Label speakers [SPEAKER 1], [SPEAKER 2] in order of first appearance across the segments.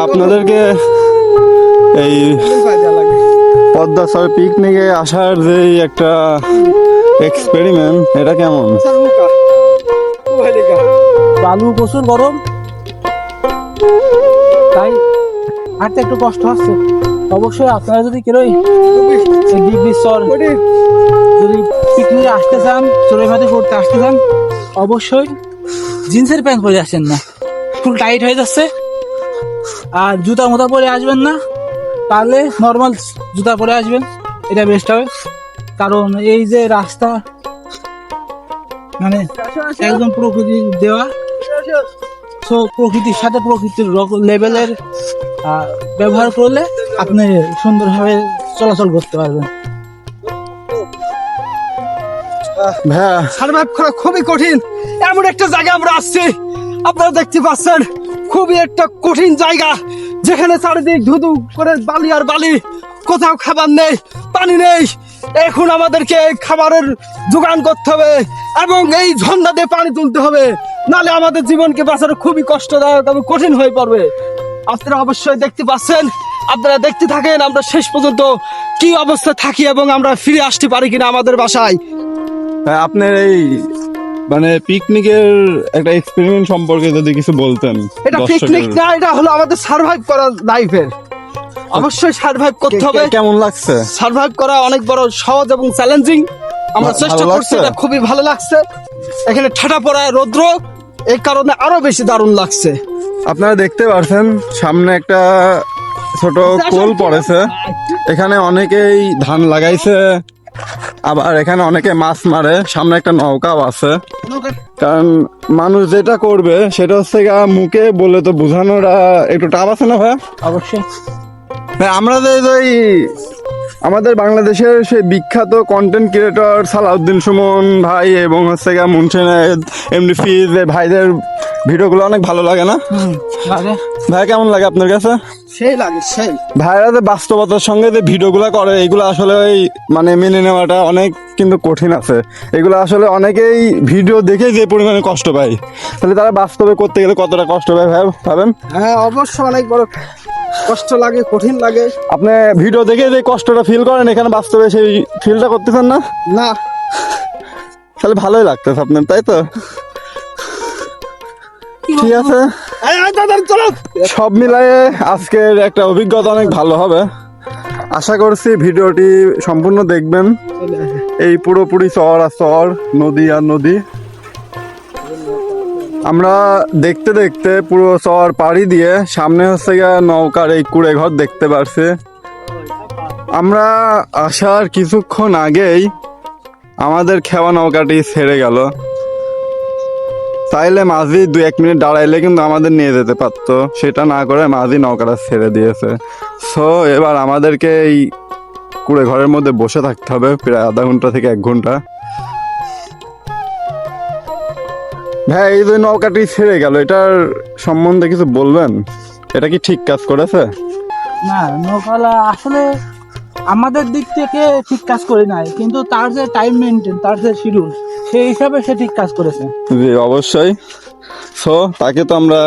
[SPEAKER 1] আপনাদেরকে এই পদ্মা চর পিকনিকে আসার যে একটা এক্সপেরিমেন্ট, এটা কেমন?
[SPEAKER 2] বালু প্রচুর গরম, তাই হাঁটতে একটু কষ্ট হচ্ছে। অবশ্যই আপনারা যদি কেউ ডিগ্রি চর যদি পিকনিকে আসতে চান, চড়ুইভাতি করতে আসতে চান, অবশ্যই জিন্সের প্যান্ট পরে আসেন না, ফুল টাইট হয়ে যাচ্ছে। আর জুতা মোতা পরে আসবেন না, পারলে নর্মাল জুতা পরে আসবেন, এটা বেস্ট হবে। কারণ এই যে রাস্তা মানে একদম প্রকৃতি দেওয়া, তো প্রকৃতির সাথে প্রকৃতির লেভেলের ব্যবহার করলে আপনি সুন্দরভাবে চলাচল করতে পারবেন।
[SPEAKER 1] ভাইয়া
[SPEAKER 3] সার্ভাইভ করা খুবই কঠিন। এমন একটা জায়গা আমরা আসছি, আপনারা দেখতে পাচ্ছেন, খুবই একটা কঠিন জায়গা, যেখানে চারিদিক ধুধু করে বালি আর বালি, কোথাও খাবার নেই, পানি নেই। এখন আমাদেরকে খাবারের যোগান করতে হবে এবং এই ঝর্ণা দিয়ে পানি তুলতে হবে, নালে আমাদের জীবনকে বাঁচানো খুবই কষ্টদায়ক এবং কঠিন হয়ে পড়বে। আপনারা অবশ্যই দেখতে পাচ্ছেন, আপনারা দেখতে থাকেন আমরা শেষ পর্যন্ত কি অবস্থা থাকি এবং আমরা ফিরে আসতে পারি কিনা আমাদের বাসায়।
[SPEAKER 1] আপনার এই মানে পিকনিকের একটা এক্সপেরিমেন্ট সম্পর্কে যদি কিছু বলতেন।
[SPEAKER 3] এটা পিকনিক না, এটা হলো আমাদের সার্ভাইভ করা লাইফের। অবশ্যই সার্ভাইভ করতে হবে।
[SPEAKER 1] কেমন লাগছে?
[SPEAKER 3] সার্ভাইভ করা অনেক বড় সহজ এবং চ্যালেঞ্জিং। আমরা চেষ্টা
[SPEAKER 1] ভালো
[SPEAKER 3] করছি,
[SPEAKER 1] লাগছে?
[SPEAKER 3] এটা খুবই ভালো লাগছে। এখানে ঠাটা পড়া রৌদ্র, এই কারণে আরো বেশি দারুণ লাগছে।
[SPEAKER 1] আপনারা দেখতে পাচ্ছেন সামনে একটা ছোট কোল পড়েছে, এখানে অনেকেই ধান লাগাইছে, আবার এখানে অনেকে মাছ মারে, সামনে একটা নৌকাও আছে। কারণ মানুষ যেটা করবে সেটা হচ্ছে মুখে বলে তো বোঝানোর একটু টাফ আছে না ভাই?
[SPEAKER 2] অবশ্যই
[SPEAKER 1] আমরা যে আমাদের বাংলাদেশের সেই বিখ্যাত কন্টেন্ট ক্রিয়েটর সালাউদ্দিন সুমন ভাই এবং হচ্ছে মুনসেনের এমডি ফিজ ভাইদের ভিডিওগুলো অনেক ভালো লাগে না
[SPEAKER 2] লাগে।
[SPEAKER 1] ভাই? কেমন লাগে আপনার কাছে?
[SPEAKER 3] সেই লাগে সেই।
[SPEAKER 1] ভাইরা যে বাস্তবতার সঙ্গে যে ভিডিওগুলো করে, এগুলো আসলে ওই মানে মেনে নেওয়াটা অনেক কিন্তু কঠিন আছে। এগুলো আসলে অনেকেই ভিডিও দেখে যে পরিমাণে কষ্ট পায়, তাহলে তারা বাস্তবে করতে গেলে কতটা কষ্ট পায় ভাই ভাবেন?
[SPEAKER 3] হ্যাঁ, অবশ্যই অনেক বড় কষ্ট লাগে, কঠিন লাগে।
[SPEAKER 1] আপনি ভিডিও দেখে যে কষ্টটা ফিল করেন, এখানে বাস্তবে সেই ফিলটা করতেছেন না?
[SPEAKER 3] না,
[SPEAKER 1] তাহলে ভালোই লাগতেছে আপনার, তাই তো? ঠিক আছে, সব মিলায়ে আজকের একটা অভিজ্ঞতা অনেক ভালো হবে। আশা করছি ভিডিওটি সম্পূর্ণ দেখবেন। এই পুরোপুরি চর আর চর, নদী আর নদী। আমরা দেখতে দেখতে পুরো চর পাড়ি দিয়ে সামনে হচ্ছে গিয়ে নৌকার এই কুড়ে ঘর দেখতে পারছি। আমরা আসার কিছুক্ষণ আগেই আমাদের খেওয়া নৌকাটি ছেড়ে গেল। চাইলে মাঝি 2-1 মিনিট দাঁড়াইলে কিন্তু আমাদের নিয়ে যেতে পারতো, সেটা না করে মাঝি নৌকাটা ছেড়ে দিয়েছে। সো এবার আমাদেরকে এই কুড়ে ঘরের মধ্যে বসে থাকতে হবে প্রায় আধা ঘন্টা থেকে 1 ঘন্টা। ভাই, এই যে নৌকাটি ছেড়ে গেল, এটার সম্বন্ধে কিছু বলবেন? এটা কি ঠিক কাজ করেছে?
[SPEAKER 2] না, নৌকালা আসলে আমাদের দিক থেকে ঠিক কাজ করে নাই, কিন্তু তার যে টাইম মেনটেন, তার যে শিডিউল, সেই হিসাবে সে ঠিক কাজ করেছে।
[SPEAKER 1] জি অবশ্যই। সো তাকে তো আমরা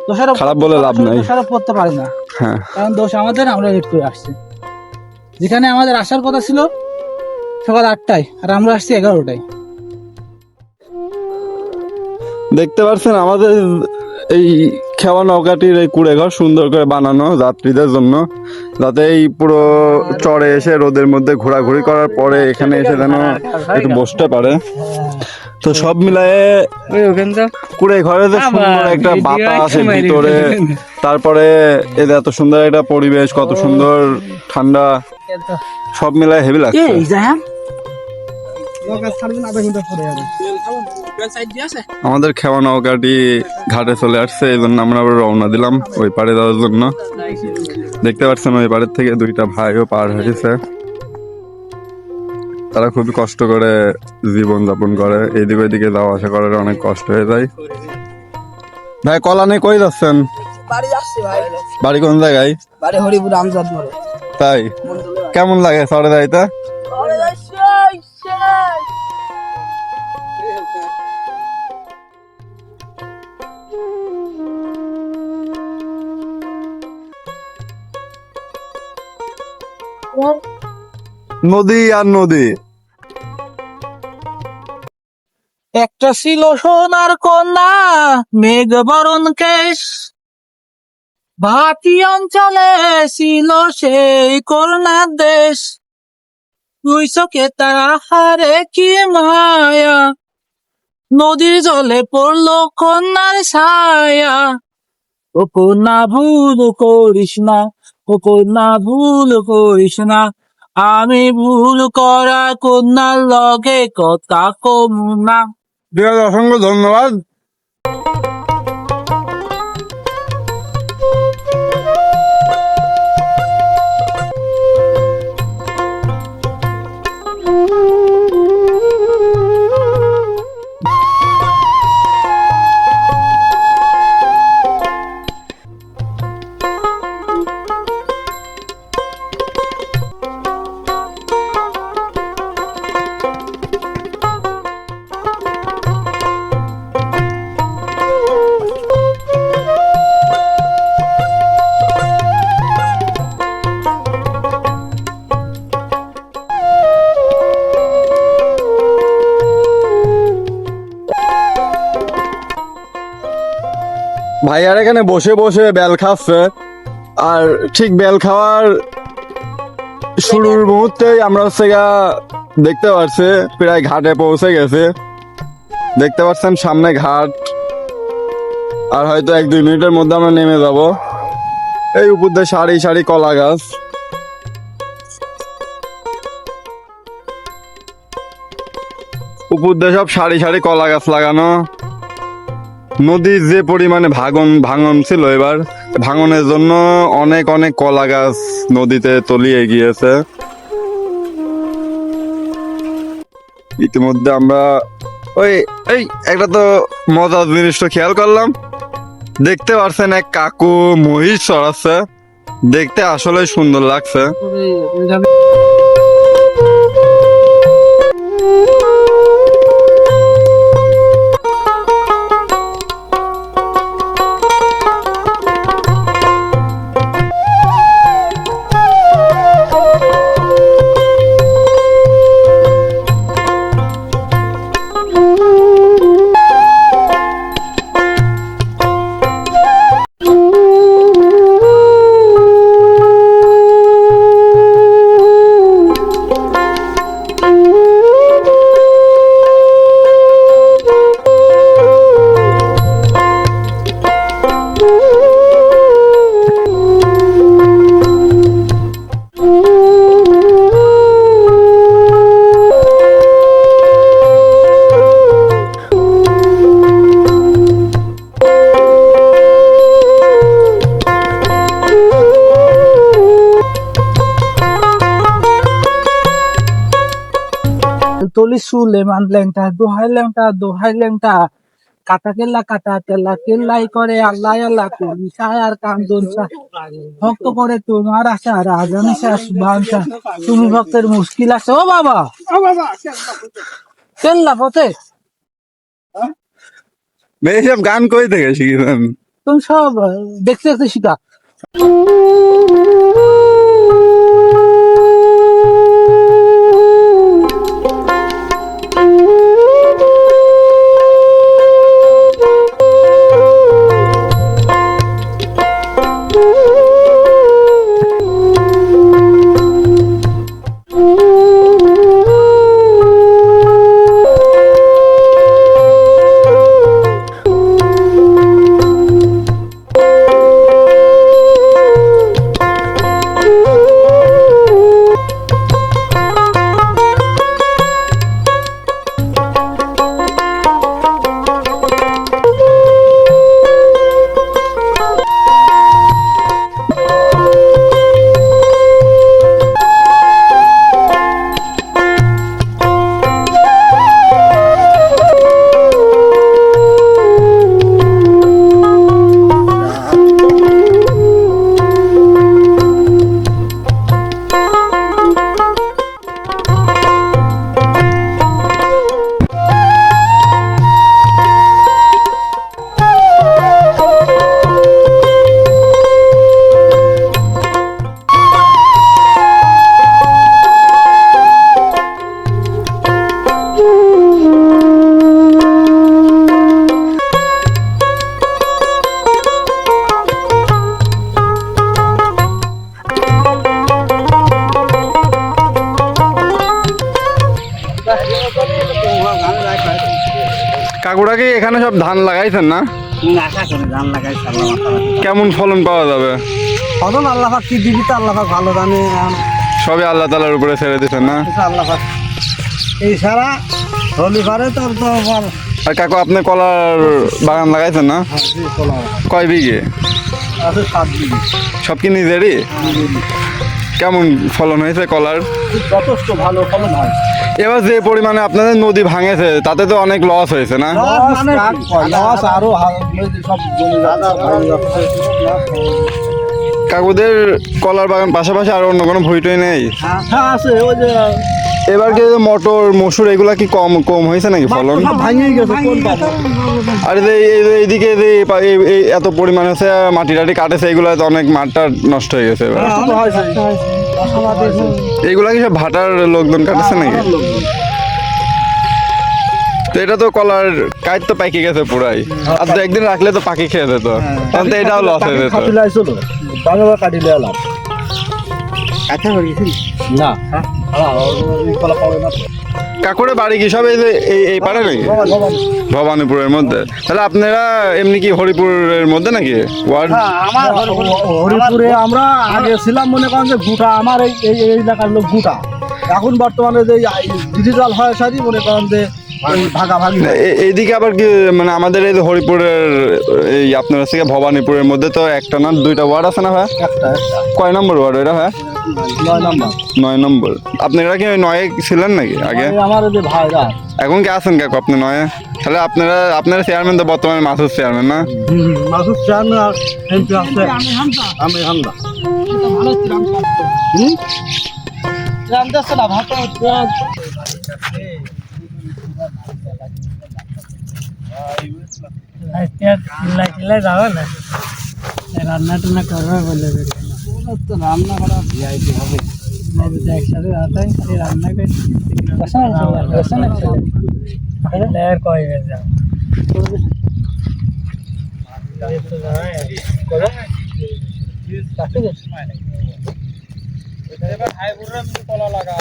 [SPEAKER 2] দোষারোপ
[SPEAKER 1] খারাপ বলে লাভ নাই।
[SPEAKER 2] দোষারোপ করতে পারি না,
[SPEAKER 1] হ্যাঁ,
[SPEAKER 2] কারণ দোষ আমাদের, আমরা লেট করে আসছি। যেখানে আমাদের আসার কথা ছিল সকাল 8টায়, আর আমরা আসছি 11টায়।
[SPEAKER 1] দেখতে পাচ্ছেন আমাদের এই খেওয়া নৌকাটির এই কুড়ে ঘর সুন্দর করে বানানো যাত্রীদের জন্য, যাতে এই পুরো চড়ে এসে রোদের মধ্যে ঘোরাঘুরি করার পরে এখানে এসে যেন একটু বসতে পারে। তো সব মিলায়ে কুড়ে ঘরে যে সুন্দর একটা বাতাস এর ভিতরে, তারপরে এই যে এত সুন্দর একটা পরিবেশ, কত সুন্দর ঠান্ডা, সব মিলায়ে হেভি লাগছে। আমাদের খেওয়া নৌকাটি ঘাটে চলে আসছে, এই জন্য আমরা আবার রওনা দিলাম ওই পারে যাওয়ার জন্য। দেখতে পাচ্ছেন ওই পারের থেকে 2টা ভাইও পার হয়েছে। তারা খুবই কষ্ট করে জীবন যাপন করে, এইদিকে ওইদিকে যাওয়া আসা করার অনেক কষ্ট হয়ে যায়। ভাই, কলানে কই যাচ্ছেন?
[SPEAKER 3] বাড়ি যাচ্ছি ভাই।
[SPEAKER 1] বাড়ি কোন জায়গায়?
[SPEAKER 3] বাড়ি হরিপুর আমজাদ মোড়ে।
[SPEAKER 1] তাই কেমন লাগে চড়ে যাইতে? নদী আর নদী।
[SPEAKER 2] একটা ছিল সোনার কন্যা, মেঘ বরণ কেশ, ভাটি অঞ্চলে ছিল সেই করুণার দেশ। তুই চোখে তারা হারে কি মায়া, নদীর জলে পড়লো কন্যার ছায়া। ও কন্যা ভুল করিস না, ও কন্যা ভুল করিস না, আমি ভুল করা কন্যার লগে কথা কম না।
[SPEAKER 1] ঠিক আছে, অসংখ্য ধন্যবাদ। ভাইয়ার এখানে বসে বসে বেল খাচ্ছে, আর ঠিক বেল খাওয়ার শুরুর মুহূর্তেই আমরা হচ্ছে গা দেখতে পাচ্ছি প্রায় ঘাটে পৌঁছে গেছে। দেখতে পাচ্ছেন সামনে ঘাট, আর হয়তো 1-2 মিনিটের মধ্যে আমরা নেমে যাব। এই উপর দিয়ে সারি সারি কলা গাছ, উপর দিয়ে সব সারি সারি কলা গাছ লাগানো। নদীর যে পরিমাণে ভাঙন ছিল, এবার ভাঙনের জন্য অনেক অনেক কলা গাছ নদীতে তলিয়ে গিয়েছে। ইতিমধ্যে আমরা এই একটা তো মজার জিনিসটা খেয়াল করলাম, দেখতে পাচ্ছেন এক কাকু মহিষ চড়াচ্ছে, দেখতে আসলে সুন্দর লাগছে।
[SPEAKER 2] তলি সুলেমান ল্যাংটা, দোহাই ল্যাংটা, দোহাই ল্যাংটা, কাটা কেল্লা কেল্লাই করে আল্লাহ আল্লাহ করি আর কান্দন ভক্ত করে তোমার আশা রাজানি শেষ বাঞ্ছা, তুমি ভক্তের মুশকিল আছে। ও বাবা কেল্লা পথে
[SPEAKER 1] এইসব গান কই থেকে শিখেছেন?
[SPEAKER 2] তুমি সব দেখতে দেখতে শিখা।
[SPEAKER 1] কাকুরা কি এখানে সব ধান লাগাইছেন না?
[SPEAKER 2] আশা করি ধান লাগাই আল্লাহ
[SPEAKER 1] কেমন ফলন পাওয়া যাবে?
[SPEAKER 2] ফলন আল্লাহ পাক কি দিবি তো আল্লাহ পাক ভালো জানে।
[SPEAKER 1] সবই আল্লাহ তাআলার উপরে ছেড়ে দিচ্ছেন না?
[SPEAKER 2] আল্লাহ পাক এই সারা হলি পারে তোর তো
[SPEAKER 1] আর কাকু আপনি কলার বাগান লাগাইছেন না? কয় বিঘে?
[SPEAKER 2] আছে 7 বিঘি।
[SPEAKER 1] সব কি নিজেরই? কেমন ফলন হয়েছে কলার?
[SPEAKER 2] যথেষ্ট ভালো ফলন হয়।
[SPEAKER 1] এবার যে পরিমাণে আপনাদের নদী ভাঙেছে তাতে তো অনেক লস হয়েছে না?
[SPEAKER 2] লস আরো সব জমি
[SPEAKER 1] কাকুদের কলার বাগান পাশাপাশি আর অন্য কোনো ভুঁইটই নেই?
[SPEAKER 2] হ্যাঁ আছে ওই যে
[SPEAKER 1] এবার কি মটর মসুর এগুলা কি কম কম হয়েছে নাকি ফলন?
[SPEAKER 2] সব ভাঙিয়ে গেছে কোন পাবো।
[SPEAKER 1] আর এইদিকে যে এই এত পরিমাণ হচ্ছে মাটি টাটি কাটেছে এগুলো তো অনেক মাঠটা নষ্ট হয়ে গেছে এবার। এইগুলা কি সব ভাটার লোকজন কাটেছে নাকি? তো এটা তো কলার কাজ তো পাইকে গেছে পুরাই। আর তো একদিন রাখলে তো পাখি খেয়ে যেত, তখন তো এটাও লস হয়ে যেত।
[SPEAKER 2] বাংলা কাটিলে এলাম না কলা পাবে না।
[SPEAKER 1] কাকুরে বাড়ি কি সব এই যে এই পারে নাকি? ভবানীপুরের মধ্যে? তাহলে আপনারা এমনি কি হরিপুরের মধ্যে নাকি ওয়ার্ড?
[SPEAKER 2] আমার হরিপুরে আমরা আগে ছিলাম মনে করেন যে গুটা, আমার এই এই এই এলাকার লোক গুটা। এখন বর্তমানে যে ডিজিটাল হয় সারি মনে করেন যে ভাগাভাগি হয়।
[SPEAKER 1] এইদিকে আবার কি মানে আমাদের এই যে হরিপুরের এই আপনার থেকে ভবানীপুরের মধ্যে তো একটা না দুইটা ওয়ার্ড আছে না ভাই?
[SPEAKER 2] একটা
[SPEAKER 1] কয় নম্বর ওয়ার্ড ওইটা ভাই?
[SPEAKER 2] 9 নম্বর।
[SPEAKER 1] 9 নম্বর। আপনারা কি ওই 9 ছিলেন নাকি আগে?
[SPEAKER 2] আমার যে ভাইরা
[SPEAKER 1] এখন কি আছেন কাকু আপনি 9? তাহলে আপনারা চেয়ারম্যান তো বর্তমানে মাসুদ চেয়ারম্যান না?
[SPEAKER 2] মাসুদ চান আর এমপি আছে আমি হামদা ভালো ছিলাম। জানতেছ না ভাত রান্না টান্না করবে বলে তো রান্না করা ভিআইপি হবে একসাথে রান্না কলা লাগা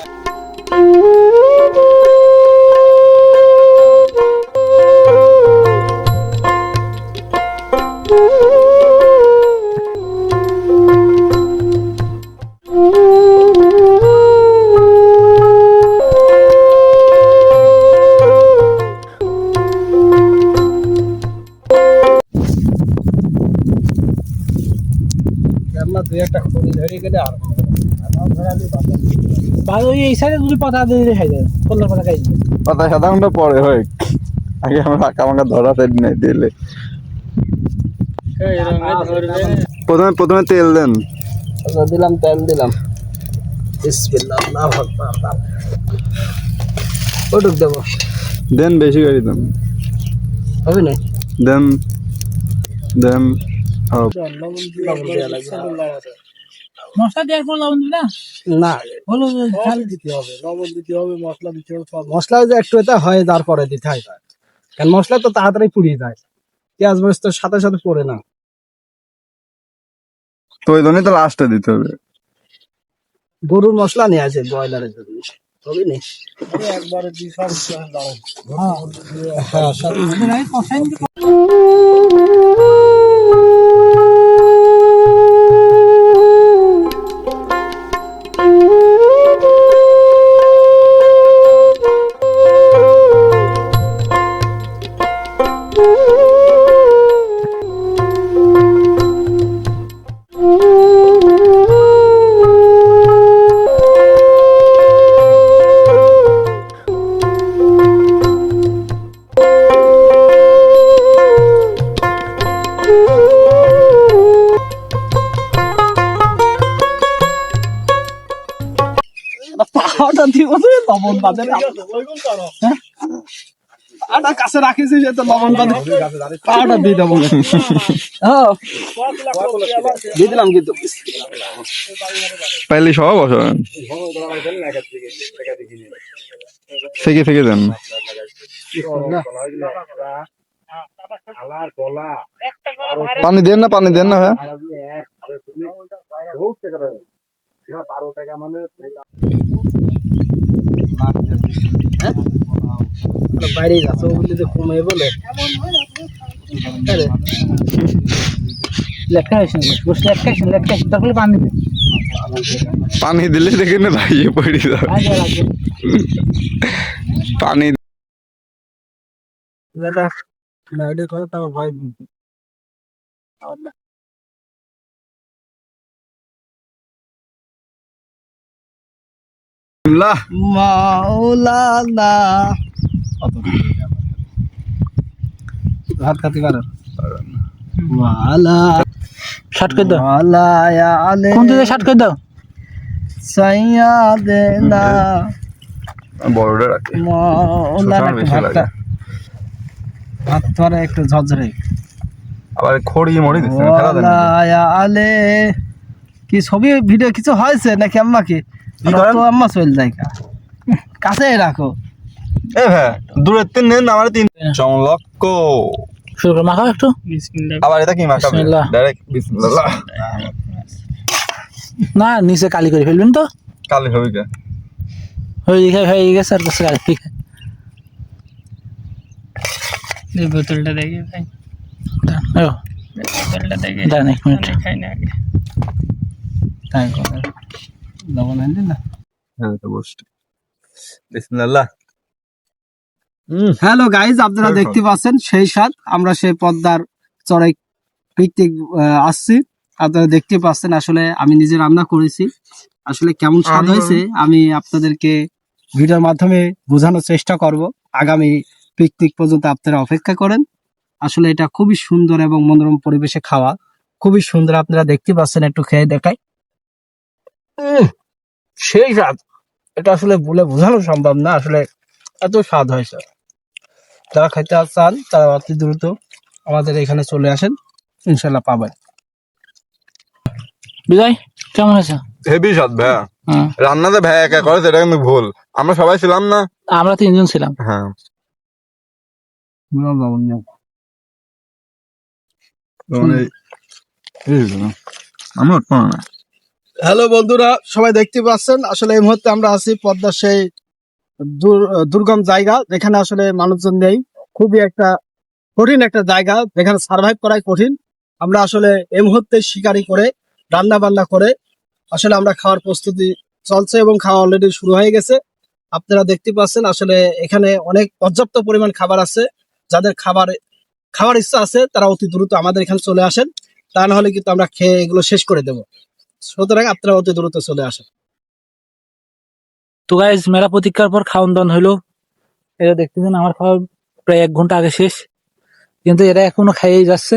[SPEAKER 2] দুই একটা খড়ি ধরে গেলে আর এই সাইডে যদি পাতা দিয়ে খাই দেয় কলার পাতা খাই
[SPEAKER 1] কথা সাধারণত পরে হয়, আগে আমরা আঁকা মাকা ধরা সাইড নাই দিলে। প্রথমে তেল দেন।
[SPEAKER 2] দিলাম তেল দিলাম বিসমিল্লাহ আল্লাহু আকবার ওটুক দেবো
[SPEAKER 1] দেন বেশি করে দেন।
[SPEAKER 2] হবে না
[SPEAKER 1] দেন দেন
[SPEAKER 2] মশলা দেওয়ার পর লবণ দিবি না? না হলো দিতে হবে, লবণ দিতে হবে, মশলা দিতে হবে। মশলা যে একটু এটা হয় তারপরে দিতে হয়, কারণ মশলা তো তাড়াতাড়ি পুড়িয়ে যায়, পেঁয়াজ মরিচ তো সাথে সাথে পড়ে না।
[SPEAKER 1] তো ওই জন্যই তো লাস্টে দিতে হবে।
[SPEAKER 2] গরুর মশলা নিয়ে আছে ব্রয়লারের জন্য হবে না একবারে পাহাড়টা দিব লবণ বাদে আটা কাছে রাখিছি যে তো লবণ বাদে পাহাড়টা দিয়ে দেবো। দিয়ে দিলাম কিন্তু
[SPEAKER 1] পাইলে সব বসাবেন থেকে দেন। পানি দেন না হ্যাঁ 12 টাকা মানে
[SPEAKER 3] বাইরে যাচ্ছে বললে যে কমে বলে
[SPEAKER 1] পানি দিলে দেখে না ভাইয়ে পড়ে যাবে পানি
[SPEAKER 3] লাইটের কথা তাও ভাই মাওলানা ভাত খাতে পারো ওয়ালা
[SPEAKER 2] শর্ট করে দাও
[SPEAKER 3] ওয়ালা ইয়া আলে
[SPEAKER 2] কোন দিকে শর্ট করে দাও
[SPEAKER 3] সাইয়াদেনা
[SPEAKER 1] বড়টা রাখে
[SPEAKER 3] মাওলানা ভাতটা ভাত ধরে একটু ঝরঝরে
[SPEAKER 1] আবার খড়ি মরি দিচ্ছে ফেলা দেন
[SPEAKER 3] ওয়ালা ইয়া আলে কি ছবি ভিডিও কিছু হয়েছে নাকি আম্মা কি তো আম্মা চল যায় কাছে রাখো
[SPEAKER 1] এ ভাই দূরের তিন নেন আমার তিন সংলক্ষ
[SPEAKER 2] শুরু করে মাখাও একটু
[SPEAKER 1] আবার এটা কি মাখাবে
[SPEAKER 2] বিসমিল্লাহ।
[SPEAKER 1] ডাইরেক্ট বিসমিল্লাহ
[SPEAKER 2] না নিচে কালি করে ফেলবেন তো
[SPEAKER 1] কালি হবে কে
[SPEAKER 2] হয়ে গেছে আর কাছে কালি ঠিক
[SPEAKER 4] এই বোতলটা দেখে ভাই বোতলটা দেখে
[SPEAKER 2] দাঁড়ান এক মিনিট
[SPEAKER 4] খাই না আগে
[SPEAKER 3] তাই করে লবণ আনলি না
[SPEAKER 1] হ্যাঁ তো বসে বিসমিল্লাহ
[SPEAKER 3] হ্যালো গাইজ আপনারা
[SPEAKER 1] দেখো।
[SPEAKER 3] দেখতে পাচ্ছেন সেই স্বাদ আমরা সেই পদ্মার চড়াই পিকনিক আসছি আপনারা দেখতে পাচ্ছেন আসলে আমি নিজে রান্না করেছি আসলে কেমন স্বাদ হয়েছে আমি আপনাদেরকে ভিডিওর মাধ্যমে বোঝানোর চেষ্টা করব আগামী পিকনিক পর্যন্ত আপনারা অপেক্ষা করেন আসলে এটা খুবই সুন্দর এবং মনোরম পরিবেশে খাওয়া খুবই সুন্দর আপনারা দেখতে পাচ্ছেন একটু খেয়ে দেখাই সেই স্বাদ এটা আসলে বলে বোঝানো সম্ভব না আসলে এত স্বাদ হয়েছে যারা খাইতে চান তারা অতি দ্রুত আমাদের এখানে চলে আসেন ইনশাল্লাহ পাবেন
[SPEAKER 2] বিজয় কেমন হয়েছে
[SPEAKER 1] হেভি স্বাদ ভাই
[SPEAKER 2] হ্যাঁ
[SPEAKER 1] রান্নাতে ভাই একা করে সেটা কিন্তু ভুল আমরা সবাই ছিলাম না
[SPEAKER 2] আমরা তিনজন ছিলাম
[SPEAKER 1] হ্যাঁ আমার
[SPEAKER 3] হ্যালো বন্ধুরা সবাই দেখতে পাচ্ছেন আসলে এই মুহূর্তে আমরা আছি পদ্মার সেই দুর্গম জায়গা যেখানে আসলে মানুষজন নেই খুবই একটা কঠিন একটা জায়গা যেখানে সার্ভাইভ করাই কঠিন আমরা আসলে এই মুহূর্তে শিকারি করে রান্না বান্না করে আসলে আমরা খাওয়ার প্রস্তুতি চলছে এবং খাওয়া অলরেডি শুরু হয়ে গেছে আপনারা দেখতে পাচ্ছেন আসলে এখানে অনেক পর্যাপ্ত পরিমাণ খাবার আছে যাদের খাবার ইচ্ছা আছে তারা অতি দ্রুত আমাদের এখানে চলে আসেন তা না হলে কিন্তু আমরা খেয়ে এগুলো শেষ করে দেবো সুতরাং আপনারা অতি দ্রুত চলে আসেন
[SPEAKER 2] তো গাইজ মেলা প্রতীক্ষার পর খাওয়ান দাওয়ান হইলো এটা দেখতেছেন আমার খাওয়া প্রায় 1 ঘন্টা আগে শেষ কিন্তু এরা এখনো খাইয়েই যাচ্ছে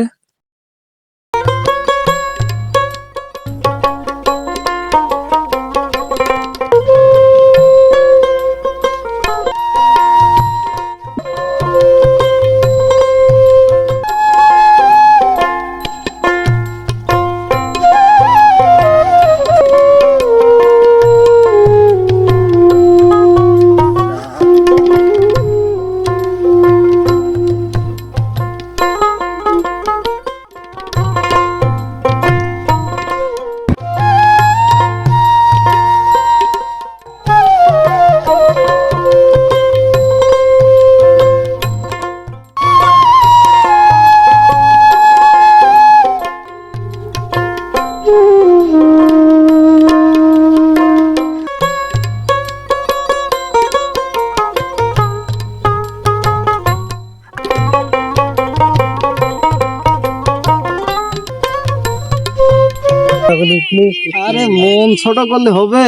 [SPEAKER 3] আরে মন ছোট করলে হবে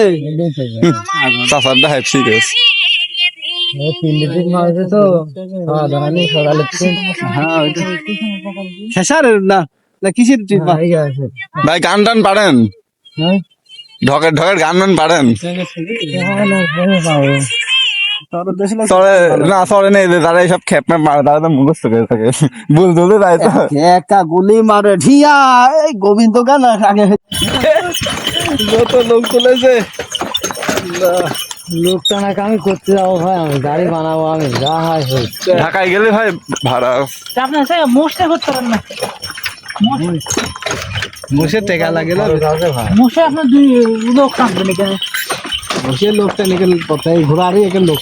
[SPEAKER 1] চাচারটা হ্যাপসি গেছে
[SPEAKER 3] খেসারের না না কিসের ট্রিপ
[SPEAKER 1] ভাই গান টান পারেন ঢকের ঢকের গান টান পারেন সরে না সরে নেই তারা এইসব খেপ ম্যাপ মারে তারা তো মুখস্থ করে থাকে ভুল তুলতে তাই তো
[SPEAKER 3] একটা গুলি মারে ঢিয়া এই গোবিন্দ গান আগে যত লোক চলেছে
[SPEAKER 4] লোকটা নাকি আমি করতে যাবো ভাই আমি গাড়ি বানাবো আমি যা হয় হোক
[SPEAKER 1] ঢাকায় গেলে ভাই ভাড়া
[SPEAKER 2] আপনার মোষটা করতে পারেন না
[SPEAKER 3] মুসে টেকা লাগে না
[SPEAKER 2] মোষে আপনার 2 লোক থাকবেন এখানে
[SPEAKER 3] মুসে লোকটা নিকেল কোথায় ঘোরারই এখানে লোক